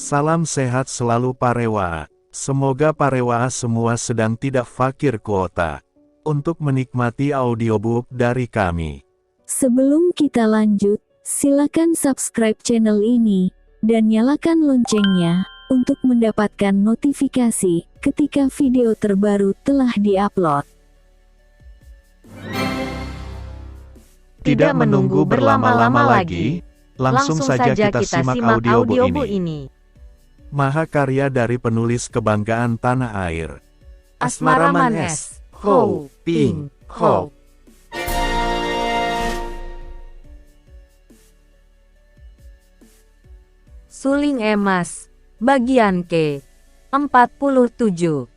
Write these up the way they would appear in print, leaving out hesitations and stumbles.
Salam sehat selalu Parewa. Semoga Parewa semua sedang tidak fakir kuota untuk menikmati audiobook dari kami. Sebelum kita lanjut, silakan subscribe channel ini dan nyalakan loncengnya untuk mendapatkan notifikasi ketika video terbaru telah diupload. Tidak menunggu berlama-lama lagi, langsung saja kita simak audiobook ini. Mahakarya dari penulis kebanggaan tanah air, Asmaraman S. Ho Ping Ho. Suling Emas, bagian ke-47.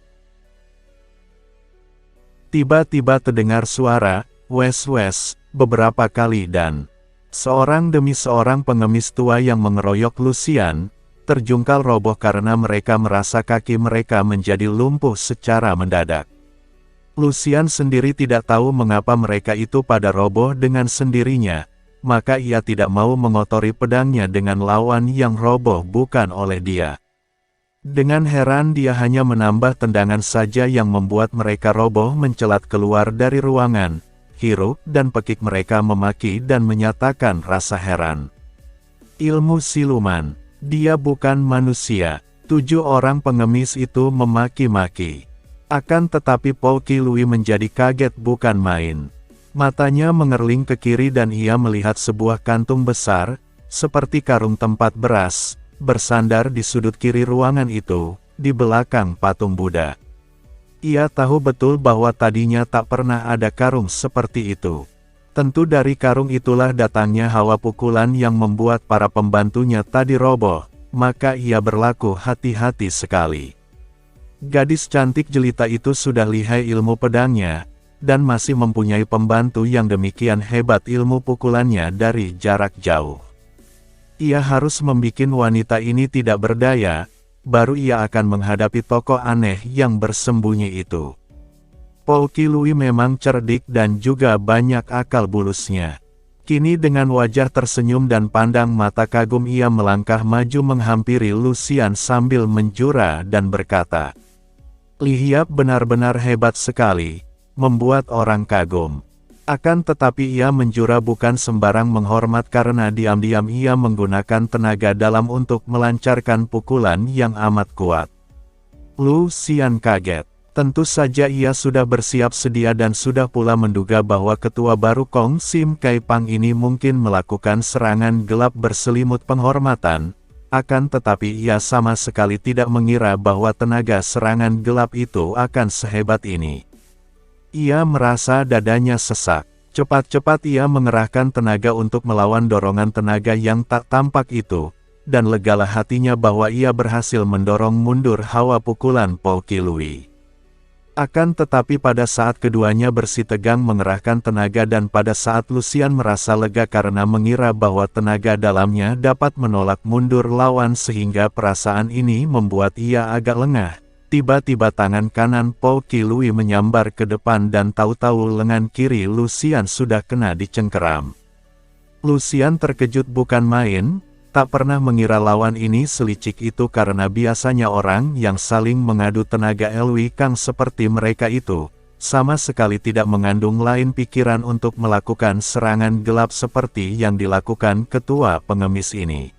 Tiba-tiba terdengar suara wes-wes beberapa kali dan seorang demi seorang pengemis tua yang mengeroyok Lucian terjungkal roboh karena mereka merasa kaki mereka menjadi lumpuh secara mendadak. Lucian sendiri tidak tahu mengapa mereka itu pada roboh dengan sendirinya, maka ia tidak mau mengotori pedangnya dengan lawan yang roboh bukan oleh dia. Dengan heran dia hanya menambah tendangan saja yang membuat mereka roboh mencelat keluar dari ruangan. Hiruk dan pekik mereka memaki dan menyatakan rasa heran. Ilmu siluman. Dia bukan manusia. 7 orang pengemis itu memaki-maki. Akan tetapi Po Qilui menjadi kaget bukan main. Matanya mengerling ke kiri dan ia melihat sebuah kantung besar, seperti karung tempat beras, bersandar di sudut kiri ruangan itu, di belakang patung Buddha. Ia tahu betul bahwa tadinya tak pernah ada karung seperti itu. Tentu dari karung itulah datangnya hawa pukulan yang membuat para pembantunya tadi roboh, maka ia berlaku hati-hati sekali. Gadis cantik jelita itu sudah lihai ilmu pedangnya, dan masih mempunyai pembantu yang demikian hebat ilmu pukulannya dari jarak jauh. Ia harus membuat wanita ini tidak berdaya, baru ia akan menghadapi tokoh aneh yang bersembunyi itu. Po Qilui memang cerdik dan juga banyak akal bulusnya. Kini dengan wajah tersenyum dan pandang mata kagum ia melangkah maju menghampiri Lucian sambil menjura dan berkata, "Li Hiap benar-benar hebat sekali, membuat orang kagum." Akan tetapi ia menjura bukan sembarang menghormat karena diam-diam ia menggunakan tenaga dalam untuk melancarkan pukulan yang amat kuat. Lucian kaget. Tentu saja ia sudah bersiap sedia dan sudah pula menduga bahwa ketua baru Kong Sim Kai Pang ini mungkin melakukan serangan gelap berselimut penghormatan, akan tetapi ia sama sekali tidak mengira bahwa tenaga serangan gelap itu akan sehebat ini. Ia merasa dadanya sesak. Cepat-cepat ia mengerahkan tenaga untuk melawan dorongan tenaga yang tak tampak itu, dan legalah hatinya bahwa ia berhasil mendorong mundur hawa pukulan Po Qilui. Akan tetapi pada saat keduanya bersitegang mengerahkan tenaga dan pada saat Lucian merasa lega karena mengira bahwa tenaga dalamnya dapat menolak mundur lawan sehingga perasaan ini membuat ia agak lengah, tiba-tiba tangan kanan Po Qilui menyambar ke depan dan tahu-tahu lengan kiri Lucian sudah kena dicengkeram. Lucian terkejut bukan main. Tak pernah mengira lawan ini selicik itu karena biasanya orang yang saling mengadu tenaga Elwi Kang seperti mereka itu, sama sekali tidak mengandung lain pikiran untuk melakukan serangan gelap seperti yang dilakukan ketua pengemis ini.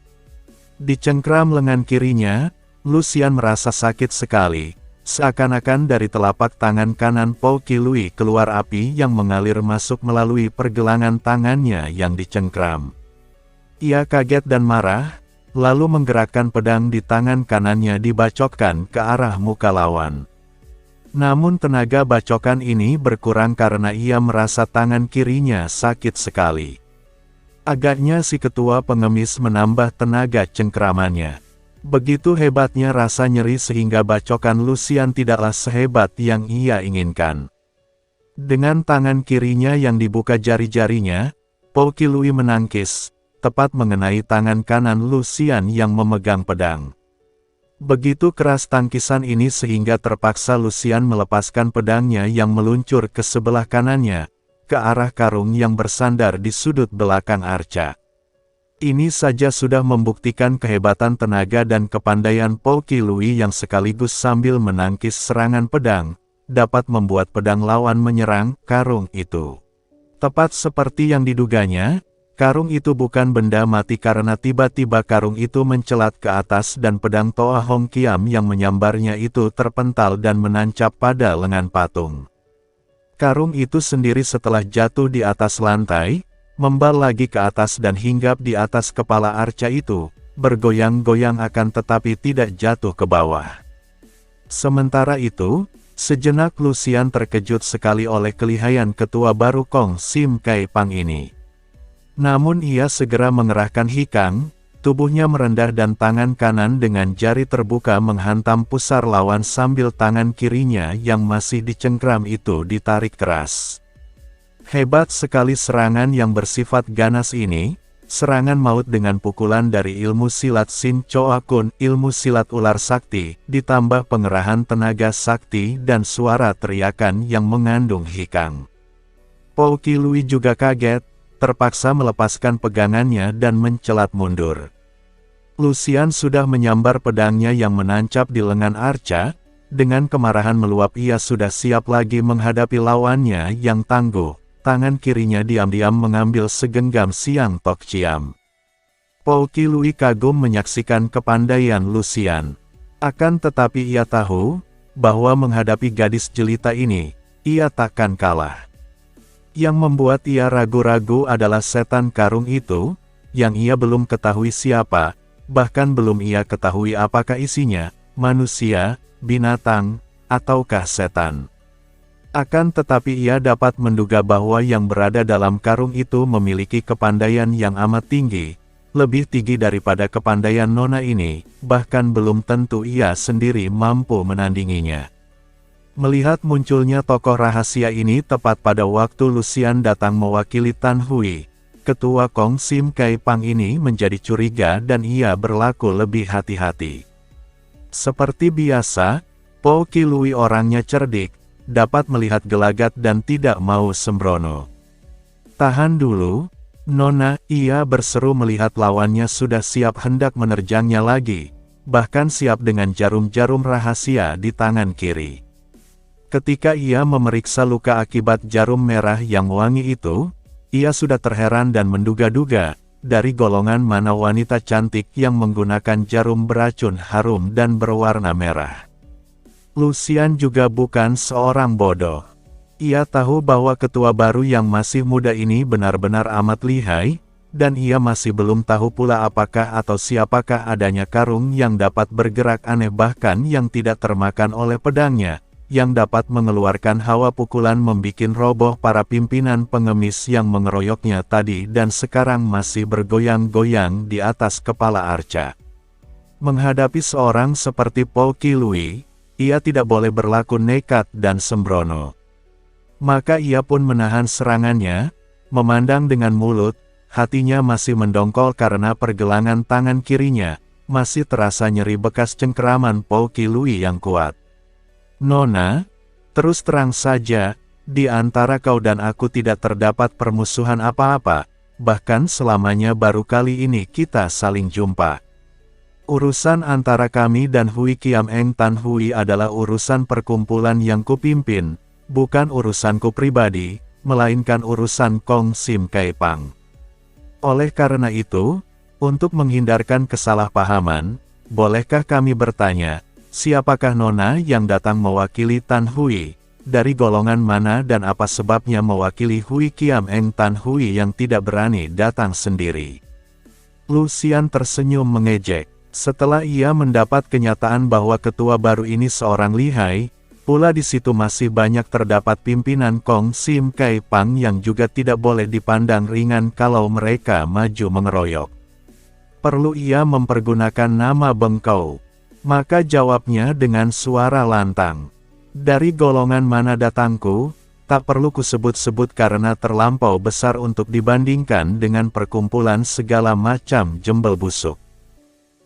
Dicengkram lengan kirinya, Lucian merasa sakit sekali, seakan-akan dari telapak tangan kanan Po Qilui keluar api yang mengalir masuk melalui pergelangan tangannya yang dicengkram. Ia kaget dan marah, lalu menggerakkan pedang di tangan kanannya dibacokkan ke arah muka lawan. Namun tenaga bacokan ini berkurang karena ia merasa tangan kirinya sakit sekali. Agaknya si ketua pengemis menambah tenaga cengkeramannya. Begitu hebatnya rasa nyeri sehingga bacokan Lucian tidaklah sehebat yang ia inginkan. Dengan tangan kirinya yang dibuka jari-jarinya, Po Qilui menangkis, tepat mengenai tangan kanan Lucian yang memegang pedang. Begitu keras tangkisan ini sehingga terpaksa Lucian melepaskan pedangnya yang meluncur ke sebelah kanannya, ke arah karung yang bersandar di sudut belakang arca. Ini saja sudah membuktikan kehebatan tenaga dan kepandaian Po Qilui yang sekaligus sambil menangkis serangan pedang, dapat membuat pedang lawan menyerang karung itu. Tepat seperti yang diduganya, karung itu bukan benda mati karena tiba-tiba karung itu mencelat ke atas dan pedang Toa Hong Kiam yang menyambarnya itu terpental dan menancap pada lengan patung. Karung itu sendiri setelah jatuh di atas lantai, membal lagi ke atas dan hinggap di atas kepala arca itu, bergoyang-goyang akan tetapi tidak jatuh ke bawah. Sementara itu, sejenak Lucian terkejut sekali oleh kelihayan ketua baru Kong Sim Kai Pang ini. Namun ia segera mengerahkan hikang, tubuhnya merendah dan tangan kanan dengan jari terbuka menghantam pusar lawan sambil tangan kirinya yang masih dicengkram itu ditarik keras. Hebat sekali serangan yang bersifat ganas ini, serangan maut dengan pukulan dari ilmu silat Sin Choa Kun, ilmu silat ular sakti, ditambah pengerahan tenaga sakti dan suara teriakan yang mengandung hikang. Po Qilui juga kaget, terpaksa melepaskan pegangannya dan mencelat mundur. Lucian sudah menyambar pedangnya yang menancap di lengan arca, dengan kemarahan meluap ia sudah siap lagi menghadapi lawannya yang tangguh. Tangan kirinya diam-diam mengambil segenggam siang Tok Ciam. Po Qilui kagum menyaksikan kepandaian Lucian. Akan tetapi ia tahu, bahwa menghadapi gadis jelita ini, ia takkan kalah. Yang membuat ia ragu-ragu adalah setan karung itu, yang ia belum ketahui siapa, bahkan belum ia ketahui apakah isinya, manusia, binatang, ataukah setan. Akan tetapi ia dapat menduga bahwa yang berada dalam karung itu memiliki kepandaian yang amat tinggi, lebih tinggi daripada kepandaian nona ini, bahkan belum tentu ia sendiri mampu menandinginya. Melihat munculnya tokoh rahasia ini tepat pada waktu Lucian datang mewakili Tan Hui, ketua Kong Sim Kai Pang ini menjadi curiga dan ia berlaku lebih hati-hati. Seperti biasa, Po Qilui orangnya cerdik, dapat melihat gelagat dan tidak mau sembrono. Tahan dulu, Nona, ia berseru melihat lawannya sudah siap hendak menerjangnya lagi, bahkan siap dengan jarum-jarum rahasia di tangan kiri. Ketika ia memeriksa luka akibat jarum merah yang wangi itu, ia sudah terheran dan menduga-duga, dari golongan mana wanita cantik yang menggunakan jarum beracun harum dan berwarna merah. Lucian juga bukan seorang bodoh. Ia tahu bahwa ketua baru yang masih muda ini benar-benar amat lihai, dan ia masih belum tahu pula apakah atau siapakah adanya karung yang dapat bergerak aneh bahkan yang tidak termakan oleh pedangnya, yang dapat mengeluarkan hawa pukulan membikin roboh para pimpinan pengemis yang mengeroyoknya tadi dan sekarang masih bergoyang-goyang di atas kepala arca. Menghadapi seorang seperti Po Qilui, ia tidak boleh berlaku nekat dan sembrono. Maka ia pun menahan serangannya, memandang dengan mulut, hatinya masih mendongkol karena pergelangan tangan kirinya, masih terasa nyeri bekas cengkeraman Po Qilui yang kuat. Nona, terus terang saja, di antara kau dan aku tidak terdapat permusuhan apa-apa, bahkan selamanya baru kali ini kita saling jumpa. Urusan antara kami dan Hui Kiam Eng Tan Hui adalah urusan perkumpulan yang kupimpin, bukan urusanku pribadi, melainkan urusan Kong Sim Kai Pang. Oleh karena itu, untuk menghindarkan kesalahpahaman, bolehkah kami bertanya, siapakah Nona yang datang mewakili Tan Hui, dari golongan mana dan apa sebabnya mewakili Hui Kiam Eng Tan Hui yang tidak berani datang sendiri? Lucian tersenyum mengejek. Setelah ia mendapat kenyataan bahwa ketua baru ini seorang lihai, pula di situ masih banyak terdapat pimpinan Kong Sim Kai Pang yang juga tidak boleh dipandang ringan kalau mereka maju mengeroyok. Perlu ia mempergunakan nama bengkau? Maka jawabnya dengan suara lantang. Dari golongan mana datangku? Tak perlu kusebut-sebut karena terlampau besar untuk dibandingkan dengan perkumpulan segala macam jembel busuk.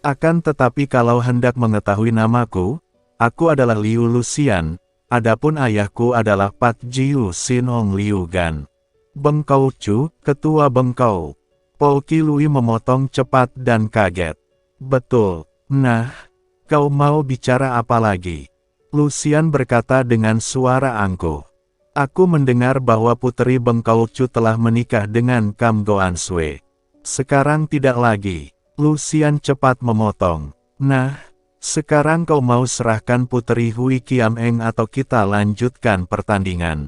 Akan tetapi kalau hendak mengetahui namaku, aku adalah Liu Lucian, adapun ayahku adalah Pat Jiu Sin Ong Liu Gan. Bengkau Chu, ketua bengkau. Po Qilui memotong cepat dan kaget. Betul. Nah, kau mau bicara apa lagi? Lucian berkata dengan suara angkuh. Aku mendengar bahwa Puteri Bengkaucu telah menikah dengan Kam Goansue. Sekarang tidak lagi. Lucian cepat memotong. Nah, sekarang kau mau serahkan Puteri Hui Kiameng atau kita lanjutkan pertandingan?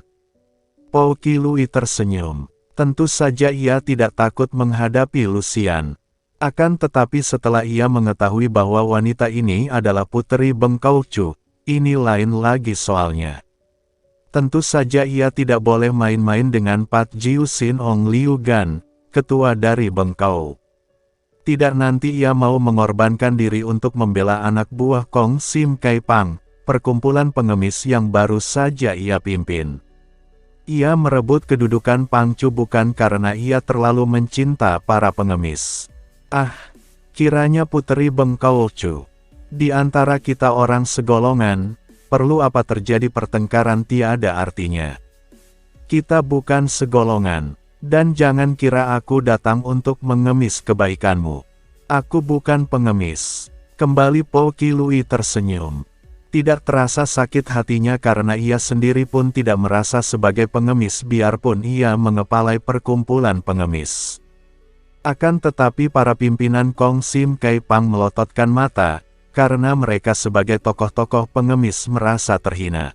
Po Qilui tersenyum. Tentu saja ia tidak takut menghadapi Lucian. Akan tetapi setelah ia mengetahui bahwa wanita ini adalah Puteri Bengkaucu, ini lain lagi soalnya. Tentu saja ia tidak boleh main-main dengan Pat Jiu Sin Ong Liu Gan, ketua dari Bengkau. Tidak nanti ia mau mengorbankan diri untuk membela anak buah Kong Sim Kai Pang, perkumpulan pengemis yang baru saja ia pimpin. Ia merebut kedudukan Pangcu bukan karena ia terlalu mencinta para pengemis. Ah, kiranya Puteri Bengkaucu. Di antara kita orang segolongan, perlu apa terjadi pertengkaran tiada artinya. Kita bukan segolongan, dan jangan kira aku datang untuk mengemis kebaikanmu. Aku bukan pengemis. Kembali Po Qilui tersenyum. Tidak terasa sakit hatinya karena ia sendiri pun tidak merasa sebagai pengemis biarpun ia mengepalai perkumpulan pengemis. Akan tetapi para pimpinan Kong Sim Kai Pang melototkan mata, karena mereka sebagai tokoh-tokoh pengemis merasa terhina.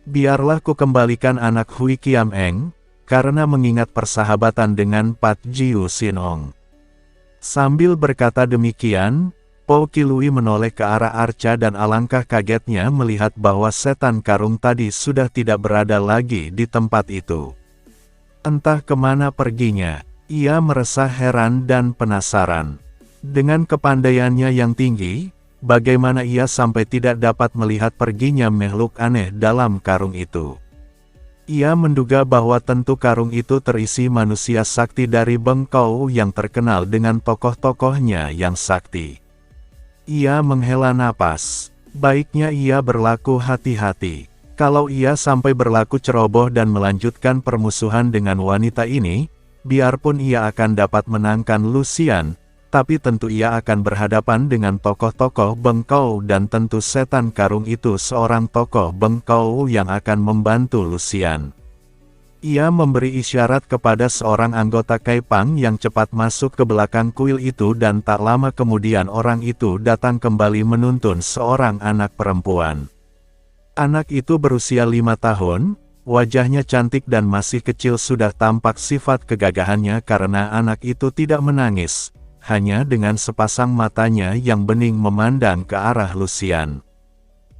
Biarlah ku kembalikan anak Hui Kiameng, karena mengingat persahabatan dengan Pat Jiu Sin Ong. Sambil berkata demikian, Po Qilui menoleh ke arah Arca dan alangkah kagetnya melihat bahwa setan karung tadi sudah tidak berada lagi di tempat itu. Entah kemana perginya. Ia merasa heran dan penasaran. Dengan kepandaiannya yang tinggi, bagaimana ia sampai tidak dapat melihat perginya makhluk aneh dalam karung itu. Ia menduga bahwa tentu karung itu terisi manusia sakti dari Bengkau yang terkenal dengan tokoh-tokohnya yang sakti. Ia menghela napas. Baiknya ia berlaku hati-hati. Kalau ia sampai berlaku ceroboh dan melanjutkan permusuhan dengan wanita ini, biarpun ia akan dapat menangkan Lucian, tapi tentu ia akan berhadapan dengan tokoh-tokoh Bengkau dan tentu setan karung itu seorang tokoh Bengkau yang akan membantu Lucian. Ia memberi isyarat kepada seorang anggota Kai Pang yang cepat masuk ke belakang kuil itu dan tak lama kemudian orang itu datang kembali menuntun seorang anak perempuan. Anak itu berusia 5 tahun. Wajahnya cantik dan masih kecil sudah tampak sifat kegagahannya karena anak itu tidak menangis, hanya dengan sepasang matanya yang bening memandang ke arah Lucian.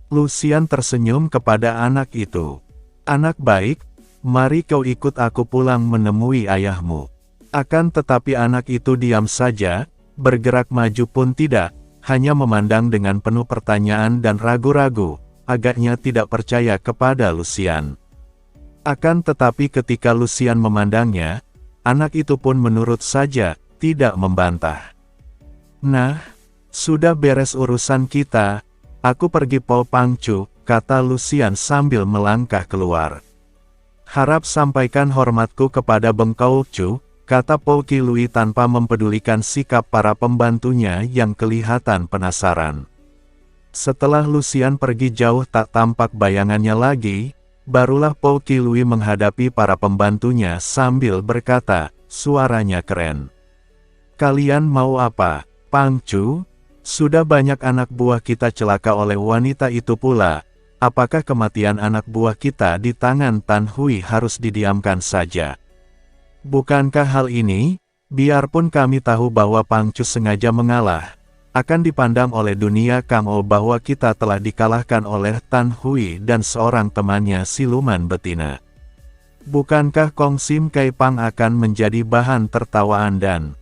Lucian tersenyum kepada anak itu. Anak baik, mari kau ikut aku pulang menemui ayahmu. Akan tetapi anak itu diam saja, bergerak maju pun tidak, hanya memandang dengan penuh pertanyaan dan ragu-ragu, agaknya tidak percaya kepada Lucian. Akan tetapi ketika Lucian memandangnya, anak itu pun menurut saja, tidak membantah. Nah, sudah beres urusan kita, aku pergi Po Pangcu, kata Lucian sambil melangkah keluar. Harap sampaikan hormatku kepada Bengkaucu, kata Po Qilui tanpa mempedulikan sikap para pembantunya yang kelihatan penasaran. Setelah Lucian pergi jauh tak tampak bayangannya lagi, barulah Po Qilui menghadapi para pembantunya sambil berkata, suaranya keren. Kalian mau apa, Pangcu? Sudah banyak anak buah kita celaka oleh wanita itu pula. Apakah kematian anak buah kita di tangan Tan Hui harus didiamkan saja? Bukankah hal ini, biarpun kami tahu bahwa Pangcu sengaja mengalah, akan dipandang oleh dunia Kangou bahwa kita telah dikalahkan oleh Tan Hui dan seorang temannya siluman betina. Bukankah Kong Sim Kai Pang akan menjadi bahan tertawaan dan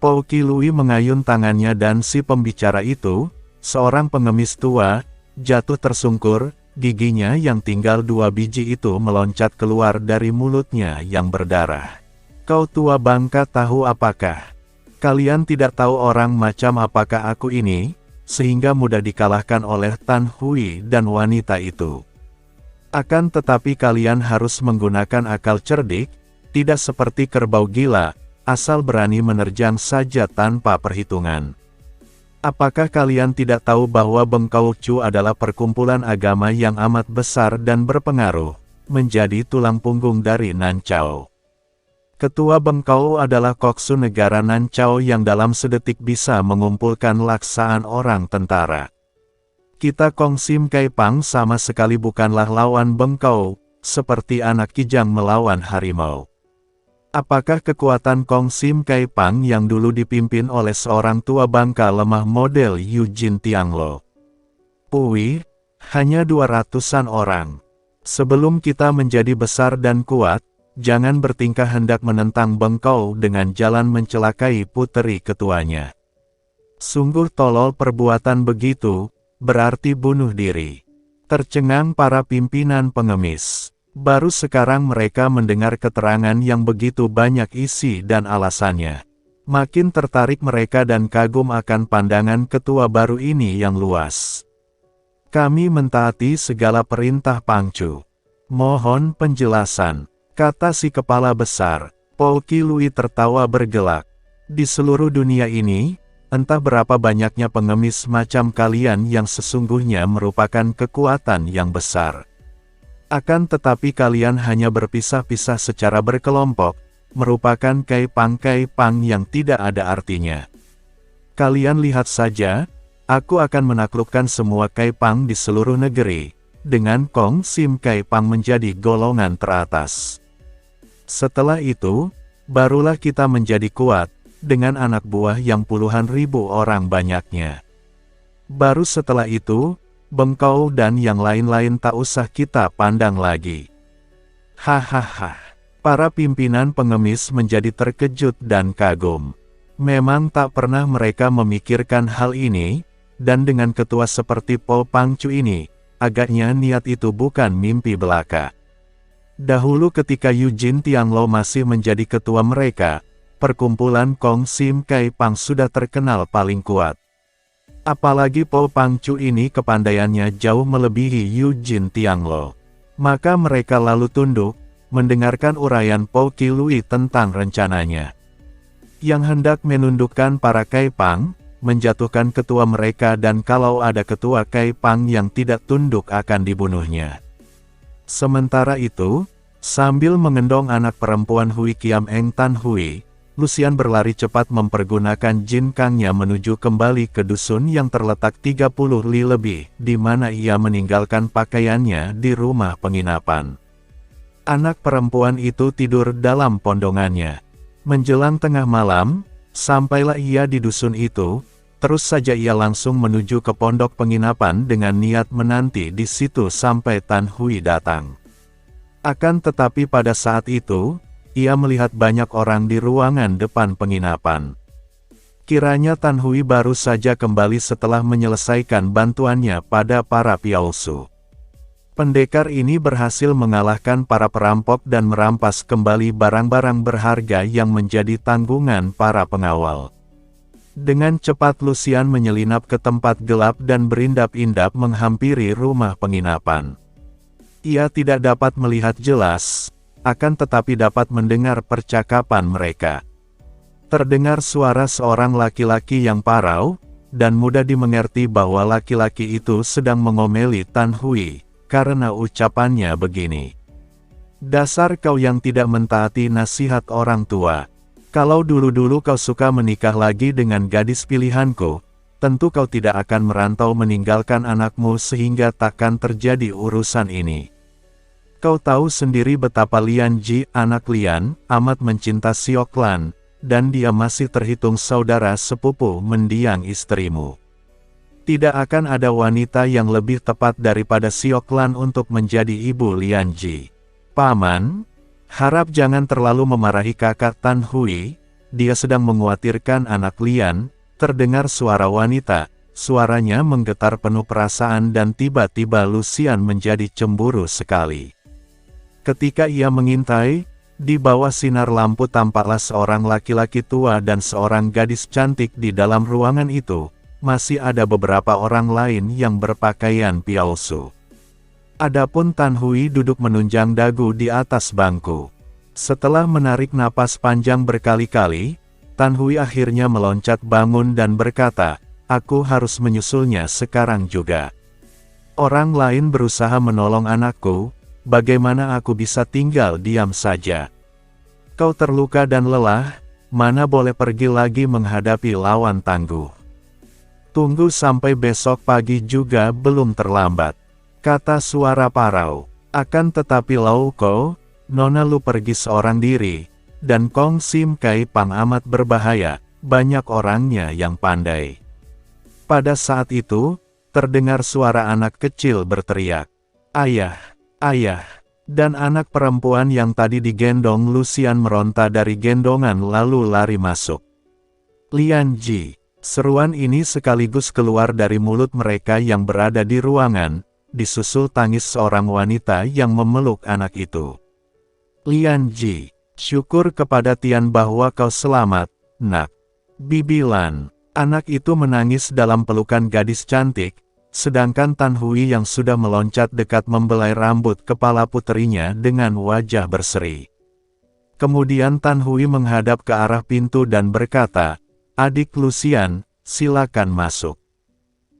Po Qilui mengayun tangannya dan si pembicara itu, seorang pengemis tua, jatuh tersungkur, giginya yang tinggal 2 biji itu meloncat keluar dari mulutnya yang berdarah. Kau tua bangka tahu apakah? Kalian tidak tahu orang macam apakah aku ini, sehingga mudah dikalahkan oleh Tan Hui dan wanita itu. Akan tetapi kalian harus menggunakan akal cerdik, tidak seperti kerbau gila. asal berani menerjang saja tanpa perhitungan. Apakah kalian tidak tahu bahwa Bengkau Chu adalah perkumpulan agama yang amat besar dan berpengaruh, menjadi tulang punggung dari Nanchao? Ketua Bengkau adalah Koksu negara Nanchao yang dalam sedetik bisa mengumpulkan laksaan orang tentara. Kita Kong Sim Kai Pang sama sekali bukanlah lawan Bengkau, seperti anak kijang melawan harimau. Apakah kekuatan Kong Sim Kai Pang yang dulu dipimpin oleh seorang tua bangka lemah model Eugene Tianglo? Pui, hanya 200-an orang. Sebelum kita menjadi besar dan kuat, jangan bertingkah hendak menentang Bengkau dengan jalan mencelakai puteri ketuanya. Sungguh tolol perbuatan begitu, berarti bunuh diri. Tercengang para pimpinan pengemis. Baru sekarang mereka mendengar keterangan yang begitu banyak isi dan alasannya. Makin tertarik mereka dan kagum akan pandangan ketua baru ini yang luas. Kami mentaati segala perintah Pangcu. Mohon penjelasan, kata si kepala besar. Paul Qilui tertawa bergelak. Di seluruh dunia ini, entah berapa banyaknya pengemis macam kalian yang sesungguhnya merupakan kekuatan yang besar. Akan tetapi kalian hanya berpisah-pisah secara berkelompok, merupakan Kai Pang yang tidak ada artinya. Kalian lihat saja, aku akan menaklukkan semua Kai Pang di seluruh negeri, dengan Kong Sim Kai Pang menjadi golongan teratas. Setelah itu, barulah kita menjadi kuat, dengan anak buah yang puluhan ribu orang banyaknya. Baru setelah itu, Bengkau dan yang lain-lain tak usah kita pandang lagi. Hahaha. Para pimpinan pengemis menjadi terkejut dan kagum. Memang tak pernah mereka memikirkan hal ini, dan dengan ketua seperti Paul Pangcu ini, agaknya niat itu bukan mimpi belaka. Dahulu ketika Eugene Tianglo masih menjadi ketua mereka, perkumpulan Kong Sim Kai Pang sudah terkenal paling kuat. Apalagi Paul Pangcu ini kepandaiannya jauh melebihi Eugene Tianglo. Maka mereka lalu tunduk, mendengarkan uraian Paul Qilui tentang rencananya. Yang hendak menundukkan para Kai Pang, menjatuhkan ketua mereka dan kalau ada ketua Kai Pang yang tidak tunduk akan dibunuhnya. Sementara itu, sambil mengendong anak perempuan Hui Kiam Eng Tan Hui, Lucian berlari cepat mempergunakan Jin Kangnya menuju kembali ke dusun yang terletak 30 li lebih, di mana ia meninggalkan pakaiannya di rumah penginapan. Anak perempuan itu tidur dalam pondongannya. Menjelang tengah malam, sampailah ia di dusun itu, terus saja ia langsung menuju ke pondok penginapan dengan niat menanti di situ sampai Tan Hui datang. Akan tetapi pada saat itu, ia melihat banyak orang di ruangan depan penginapan. Kiranya Tan Hui baru saja kembali setelah menyelesaikan bantuannya pada para piausu. Pendekar ini berhasil mengalahkan para perampok dan merampas kembali barang-barang berharga yang menjadi tanggungan para pengawal. Dengan cepat Lucian menyelinap ke tempat gelap dan berindap-indap menghampiri rumah penginapan. Ia tidak dapat melihat jelas, akan tetapi dapat mendengar percakapan mereka. Terdengar suara seorang laki-laki yang parau, dan mudah dimengerti bahwa laki-laki itu sedang mengomeli Tan Hui, karena ucapannya begini. Dasar kau yang tidak mentaati nasihat orang tua. Kalau dulu-dulu kau suka menikah lagi dengan gadis pilihanku, tentu kau tidak akan merantau meninggalkan anakmu sehingga takkan terjadi urusan ini. Kau tahu sendiri betapa Lian Ji, anak Lian, amat mencinta Siok Lan, dan dia masih terhitung saudara sepupu mendiang istrimu. Tidak akan ada wanita yang lebih tepat daripada Siok Lan untuk menjadi ibu Lian Ji. Paman, harap jangan terlalu memarahi kakak Tan Hui, dia sedang mengkhawatirkan anak Lian. Terdengar suara wanita, suaranya menggetar penuh perasaan dan tiba-tiba Lucian menjadi cemburu sekali. Ketika ia mengintai, di bawah sinar lampu tampaklah seorang laki-laki tua dan seorang gadis cantik di dalam ruangan itu. Masih ada beberapa orang lain yang berpakaian piausu. Adapun Tan Hui duduk menunjang dagu di atas bangku. Setelah menarik napas panjang berkali-kali, Tan Hui akhirnya meloncat bangun dan berkata, "Aku harus menyusulnya sekarang juga. Orang lain berusaha menolong anakku, bagaimana aku bisa tinggal diam saja? Kau terluka dan lelah, mana boleh pergi lagi menghadapi lawan tangguh. Tunggu sampai besok pagi juga belum terlambat," kata suara parau. Akan tetapi Lau Ko, Nona Lu pergi seorang diri, dan Kong Sim Kai Pang amat berbahaya, banyak orangnya yang pandai. Pada saat itu, terdengar suara anak kecil berteriak, "Ayah! Ayah!" Dan anak perempuan yang tadi digendong Lucian meronta dari gendongan lalu lari masuk. "Lian Ji!" Seruan ini sekaligus keluar dari mulut mereka yang berada di ruangan, disusul tangis seorang wanita yang memeluk anak itu. "Lian Ji, syukur kepada Tian bahwa kau selamat, nak." "Bibi Lan." Anak itu menangis dalam pelukan gadis cantik, sedangkan Tan Hui yang sudah meloncat dekat membelai rambut kepala puterinya dengan wajah berseri. Kemudian Tan Hui menghadap ke arah pintu dan berkata, "Adik Lucian, silakan masuk."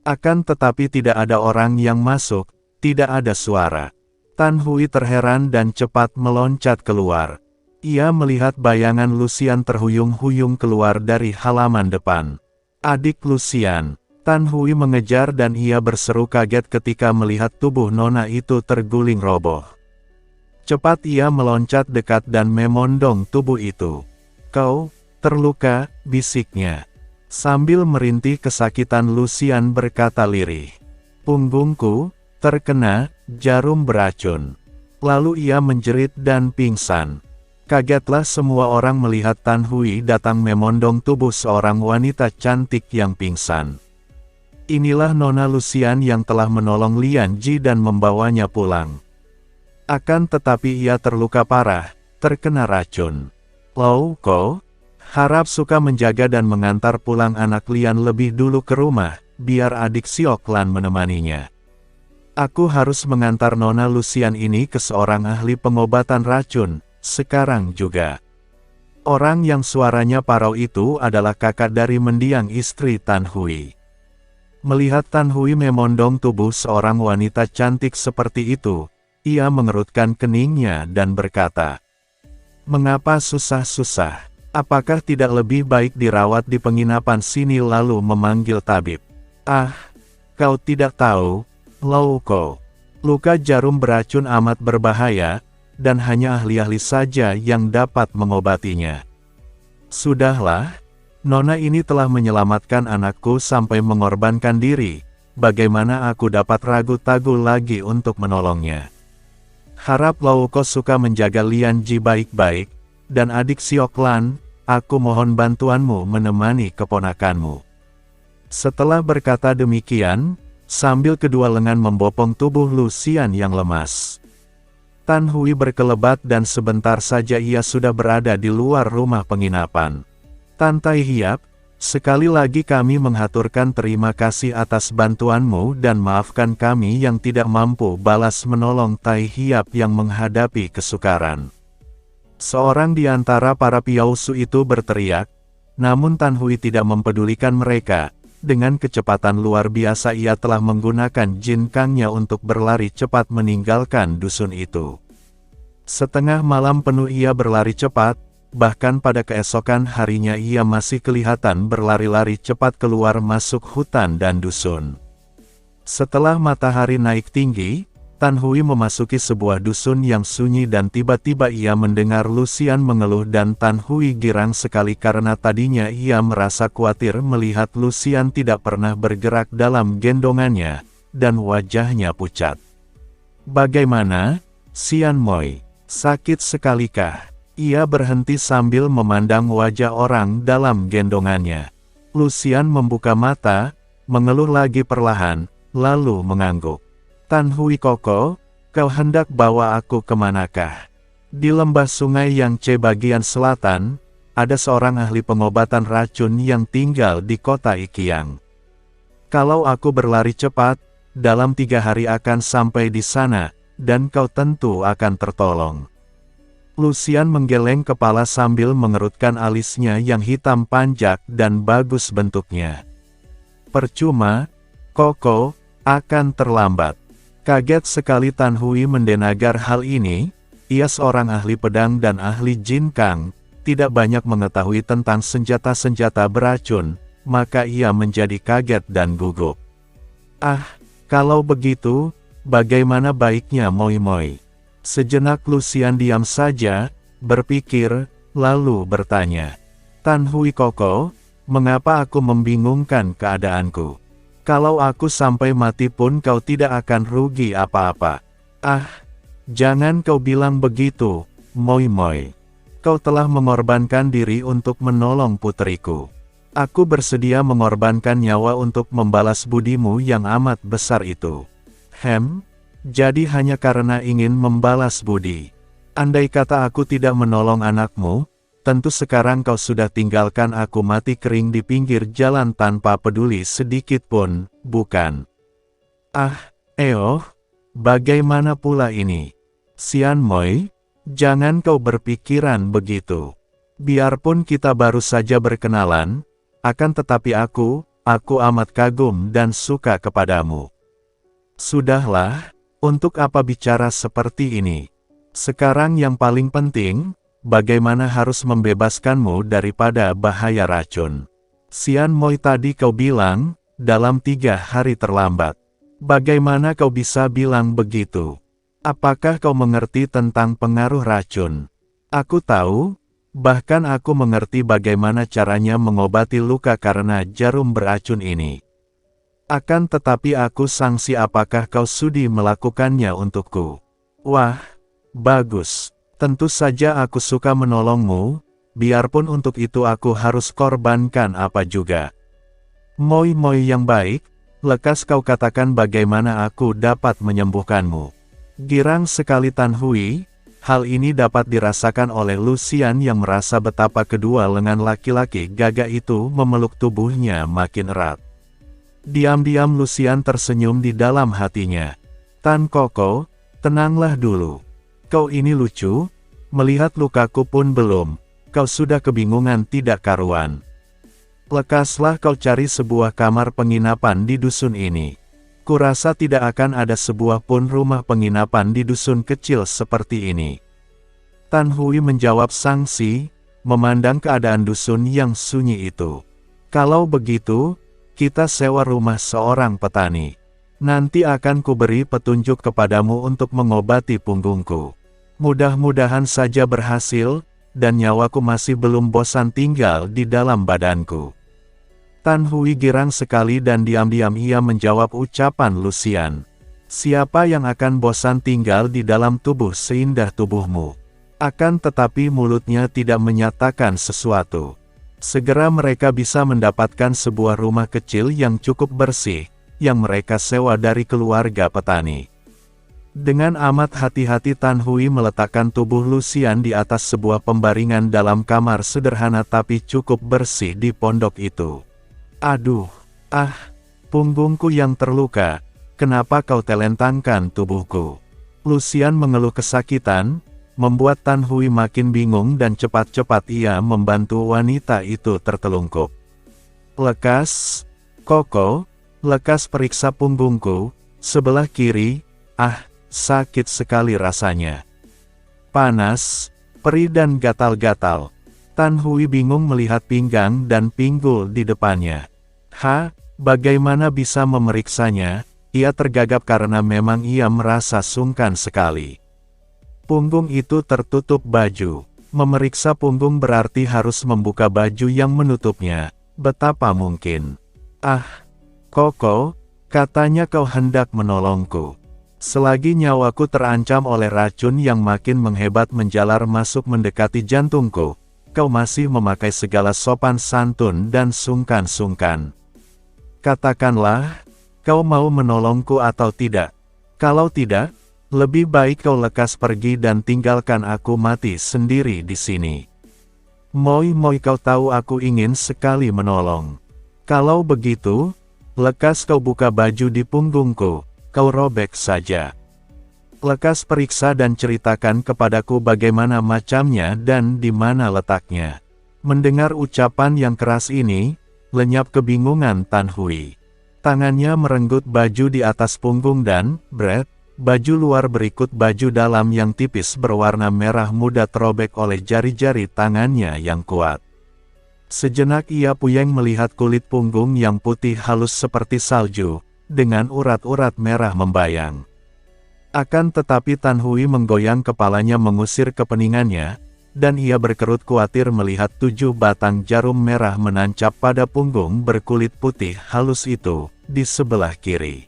Akan tetapi tidak ada orang yang masuk, tidak ada suara. Tan Hui terheran dan cepat meloncat keluar. Ia melihat bayangan Lucian terhuyung-huyung keluar dari halaman depan. "Adik Lucian." Tan Hui mengejar dan ia berseru kaget ketika melihat tubuh nona itu terguling roboh. Cepat ia meloncat dekat dan memondong tubuh itu. "Kau terluka," bisiknya. Sambil merintih kesakitan Lucian berkata lirih, "Punggungku terkena jarum beracun." Lalu ia menjerit dan pingsan. Kagetlah semua orang melihat Tan Hui datang memondong tubuh seorang wanita cantik yang pingsan. Inilah Nona Lucian yang telah menolong Lian Ji dan membawanya pulang. Akan tetapi ia terluka parah, terkena racun. Lau Ko harap suka menjaga dan mengantar pulang anak Lian lebih dulu ke rumah, biar adik Siok Lan menemaninya. Aku harus mengantar Nona Lucian ini ke seorang ahli pengobatan racun, sekarang juga." Orang yang suaranya parau itu adalah kakak dari mendiang istri Tan Hui. Melihat Tan Hui memondong tubuh seorang wanita cantik seperti itu, ia mengerutkan keningnya dan berkata, "Mengapa susah-susah? Apakah tidak lebih baik dirawat di penginapan sini?" Lalu memanggil tabib. "Ah, kau tidak tahu, Lau Ko. Luka jarum beracun amat berbahaya, dan hanya ahli-ahli saja yang dapat mengobatinya." "Sudahlah, Nona ini telah menyelamatkan anakku sampai mengorbankan diri, bagaimana aku dapat ragu-ragu lagi untuk menolongnya? Harap Lau Ko suka menjaga Lian Ji baik-baik, dan adik Siok Lan, aku mohon bantuanmu menemani keponakanmu." Setelah berkata demikian, sambil kedua lengan membopong tubuh Lucian yang lemas, Tan Hui berkelebat dan sebentar saja ia sudah berada di luar rumah penginapan. "Tan Tai Hiap, sekali lagi kami menghaturkan terima kasih atas bantuanmu dan maafkan kami yang tidak mampu balas menolong Tai Hiap yang menghadapi kesukaran." Seorang di antara para piausu itu berteriak, namun Tan Hui tidak mempedulikan mereka. Dengan kecepatan luar biasa ia telah menggunakan Jin Kangnya untuk berlari cepat meninggalkan dusun itu. Setengah malam penuh ia berlari cepat, bahkan pada keesokan harinya ia masih kelihatan berlari-lari cepat keluar masuk hutan dan dusun. Setelah matahari naik tinggi, Tan Hui memasuki sebuah dusun yang sunyi dan tiba-tiba ia mendengar Lucian mengeluh dan Tan Hui girang sekali karena tadinya ia merasa khawatir melihat Lucian tidak pernah bergerak dalam gendongannya, dan wajahnya pucat. "Bagaimana, Sian Moi? Sakit sekalikah?" Ia berhenti sambil memandang wajah orang dalam gendongannya. Lucian membuka mata, mengeluh lagi perlahan, lalu mengangguk. "Tan Hui Koko, kau hendak bawa aku kemanakah?" "Di lembah sungai yang bagian selatan, ada seorang ahli pengobatan racun yang tinggal di kota Ikiang. Kalau aku berlari cepat, dalam 3 hari akan sampai di sana, dan kau tentu akan tertolong." Lucian menggeleng kepala sambil mengerutkan alisnya yang hitam panjang dan bagus bentuknya. Percuma, Koko, akan terlambat. Kaget sekali Tan Hui mendengar hal ini. Ia seorang ahli pedang dan ahli Jin Kang, tidak banyak mengetahui tentang senjata-senjata beracun, maka ia menjadi kaget dan gugup. Ah, kalau begitu, bagaimana baiknya Moi Moi? Sejenak Lucian diam saja, berpikir, lalu bertanya. Tan Hui Koko, mengapa aku membingungkan keadaanku? Kalau aku sampai mati pun kau tidak akan rugi apa-apa. Ah, jangan kau bilang begitu, Moi Moi. Kau telah mengorbankan diri untuk menolong puteriku. Aku bersedia mengorbankan nyawa untuk membalas budimu yang amat besar itu. Jadi hanya karena ingin membalas budi. Andai kata aku tidak menolong anakmu, tentu sekarang kau sudah tinggalkan aku mati kering di pinggir jalan tanpa peduli sedikit pun, bukan? Ah, bagaimana pula ini? Sian Moi, jangan kau berpikiran begitu. Biarpun kita baru saja berkenalan, akan tetapi aku amat kagum dan suka kepadamu. Sudahlah, untuk apa bicara seperti ini? Sekarang yang paling penting, bagaimana harus membebaskanmu daripada bahaya racun. Sian Moi tadi kau bilang, dalam 3 hari terlambat. Bagaimana kau bisa bilang begitu? Apakah kau mengerti tentang pengaruh racun? Aku tahu, bahkan aku mengerti bagaimana caranya mengobati luka karena jarum beracun ini. Akan tetapi aku sangsi apakah kau sudi melakukannya untukku? Wah, bagus. Tentu saja aku suka menolongmu, biarpun untuk itu aku harus korbankan apa juga. Moi Moi yang baik, lekas kau katakan bagaimana aku dapat menyembuhkanmu. Girang sekali Tan Hui, hal ini dapat dirasakan oleh Lucian yang merasa betapa kedua lengan laki-laki gagah itu memeluk tubuhnya makin erat. Diam-diam Lucian tersenyum di dalam hatinya. Tan Koko, tenanglah dulu. Kau ini lucu, melihat lukaku pun belum, kau sudah kebingungan tidak karuan. Lekaslah kau cari sebuah kamar penginapan di dusun ini. Kurasa tidak akan ada sebuah pun rumah penginapan di dusun kecil seperti ini. Tan Hui menjawab sangsi, memandang keadaan dusun yang sunyi itu. Kalau begitu, kita sewa rumah seorang petani. Nanti akan kuberi petunjuk kepadamu untuk mengobati punggungku. Mudah-mudahan saja berhasil, dan nyawaku masih belum bosan tinggal di dalam badanku. Tan Hui girang sekali dan diam-diam ia menjawab ucapan Lucian. Siapa yang akan bosan tinggal di dalam tubuh seindah tubuhmu? Akan tetapi mulutnya tidak menyatakan sesuatu. Segera mereka bisa mendapatkan sebuah rumah kecil yang cukup bersih, yang mereka sewa dari keluarga petani. Dengan amat hati-hati Tan Hui meletakkan tubuh Lucian di atas sebuah pembaringan dalam kamar sederhana tapi cukup bersih di pondok itu. Aduh, punggungku yang terluka, kenapa kau telentangkan tubuhku? Lucian mengeluh kesakitan, membuat Tan Hui makin bingung dan cepat-cepat ia membantu wanita itu tertelungkup. Lekas, Koko, lekas periksa punggungku, sebelah kiri, sakit sekali rasanya. Panas, perih dan gatal-gatal. Tan Hui bingung melihat pinggang dan pinggul di depannya. Bagaimana bisa memeriksanya? Ia tergagap karena memang ia merasa sungkan sekali. Punggung itu tertutup baju. Memeriksa punggung berarti harus membuka baju yang menutupnya. Betapa mungkin. Koko, katanya kau hendak menolongku. Selagi nyawaku terancam oleh racun yang makin menghebat menjalar masuk mendekati jantungku, kau masih memakai segala sopan santun dan sungkan-sungkan. Katakanlah, kau mau menolongku atau tidak? Kalau tidak, lebih baik kau lekas pergi dan tinggalkan aku mati sendiri di sini. Moi Moi, kau tahu aku ingin sekali menolong. Kalau begitu, lekas kau buka baju di punggungku, kau robek saja. Lekas periksa dan ceritakan kepadaku bagaimana macamnya dan di mana letaknya. Mendengar ucapan yang keras ini, lenyap kebingungan Tan Hui. Tangannya merenggut baju di atas punggung dan, baju luar berikut baju dalam yang tipis berwarna merah muda terobek oleh jari-jari tangannya yang kuat. Sejenak ia puyeng melihat kulit punggung yang putih halus seperti salju, dengan urat-urat merah membayang. Akan tetapi Tan Hui menggoyang kepalanya mengusir kepeningannya, dan ia berkerut khawatir melihat 7 batang jarum merah menancap pada punggung berkulit putih halus itu, di sebelah kiri.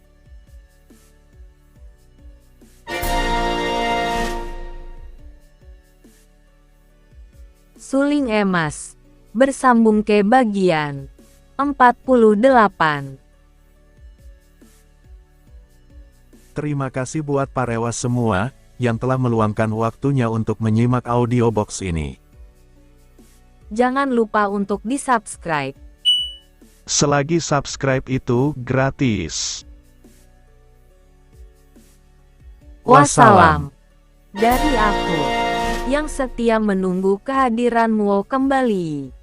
Suling emas. Bersambung ke bagian 48. Terima kasih buat parewas semua, yang telah meluangkan waktunya untuk menyimak audiobox ini. Jangan lupa untuk di-subscribe. Selagi subscribe itu gratis. Wassalam. Dari aku, yang setia menunggu kehadiranmu kembali.